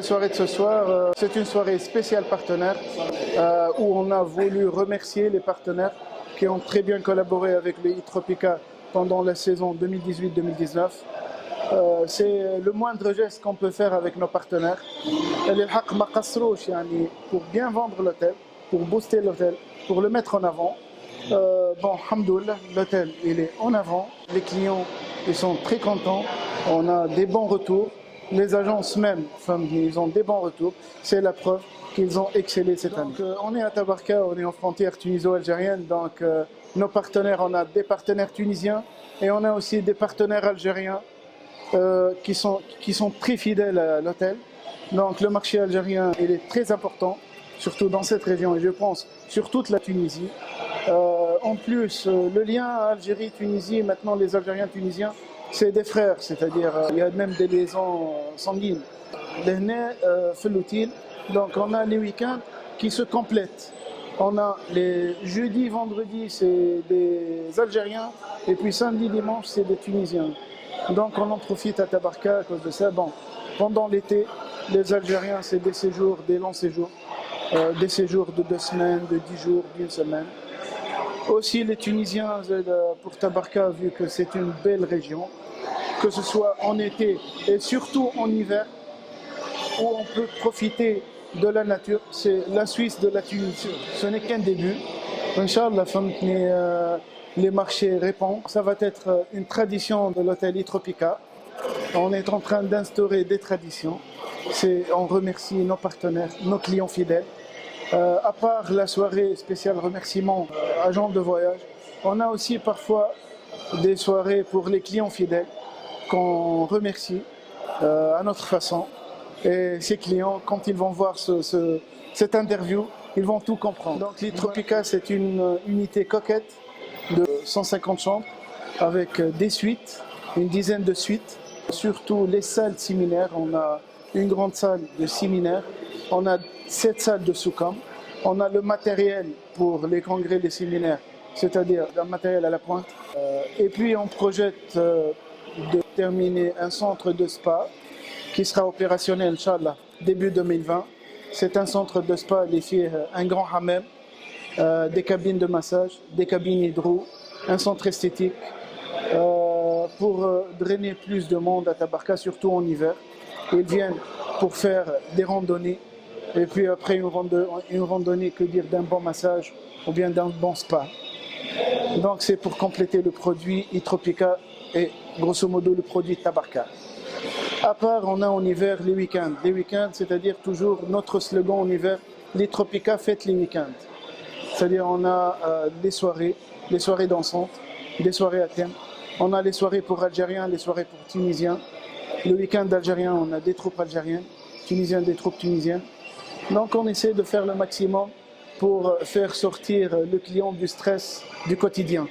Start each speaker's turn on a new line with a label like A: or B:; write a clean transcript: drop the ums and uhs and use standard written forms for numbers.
A: soirée de ce soir, c'est une soirée spéciale partenaire où on a voulu remercier les partenaires qui ont très bien collaboré avec le e-Tropica pendant la saison 2018-2019. C'est le moindre geste qu'on peut faire avec nos partenaires. Pour bien vendre l'hôtel, pour booster l'hôtel, pour le mettre en avant. Bon, alhamdoulilah, l'hôtel il est en avant. Les clients ils sont très contents. On a des bons retours. Les agences même, ils ont des bons retours. C'est la preuve qu'ils ont excellé cette année. Donc, on est à Tabarka, on est en frontière tuniso-algérienne. Donc nos partenaires, on a des partenaires tunisiens et on a aussi des partenaires algériens qui sont très fidèles à l'hôtel. Donc le marché algérien il est très important, surtout dans cette région et je pense sur toute la Tunisie. En plus, le lien Algérie-Tunisie, maintenant les Algériens tunisiens, c'est des frères, c'est-à-dire il y a même des liaisons sanguines. Donc on a les week-ends qui se complètent. On a les jeudis, vendredis, c'est des Algériens et puis samedi, dimanche, c'est des Tunisiens. Donc on en profite à Tabarka à cause de ça. Bon, pendant l'été, les Algériens, c'est des séjours, des longs séjours, des séjours de 2 semaines, de 10 jours, d'1 semaine. Aussi les Tunisiens pour Tabarka, vu que c'est une belle région, que ce soit en été et surtout en hiver, où on peut profiter de la nature. C'est la Suisse de la Tunisie. Ce n'est qu'un début. Inch'Allah, les marchés répondent. Ça va être une tradition de l'hôtel e-Tropica. On est en train d'instaurer des traditions. On remercie nos partenaires, nos clients fidèles. À part la soirée spéciale remerciement agents de voyage, on a aussi parfois des soirées pour les clients fidèles qu'on remercie à notre façon. Et ces clients, quand ils vont voir cette interview, ils vont tout comprendre. Donc l'e-Tropica, c'est une unité coquette de 150 chambres avec des suites, une dizaine de suites. Surtout les salles séminaires, on a une grande salle de séminaire, on a 7 salles de soukam, on a le matériel pour les congrès, les séminaires, c'est-à-dire un matériel à la pointe. Et puis on projette de terminer un centre de spa qui sera opérationnel, Inch'Allah, début 2020. C'est un centre de spa, les filles, un grand hammam, des cabines de massage, des cabines hydro, un centre esthétique, pour drainer plus de monde à Tabarka, surtout en hiver. Ils viennent pour faire des randonnées, et puis après une randonnée, que dire, d'un bon massage ou bien d'un bon spa. Donc c'est pour compléter le produit e-Tropica et grosso modo le produit Tabarka. À part, on a en hiver les week-ends. Les week-ends, c'est-à-dire toujours notre slogan en hiver, l'e-Tropica fête les week-ends. C'est-à-dire on a les soirées dansantes, des soirées à thème. On a les soirées pour Algériens, les soirées pour Tunisiens. Le week-end algérien, on a des troupes algériennes, Tunisiens, des troupes tunisiennes. Donc on essaie de faire le maximum pour faire sortir le client du stress du quotidien.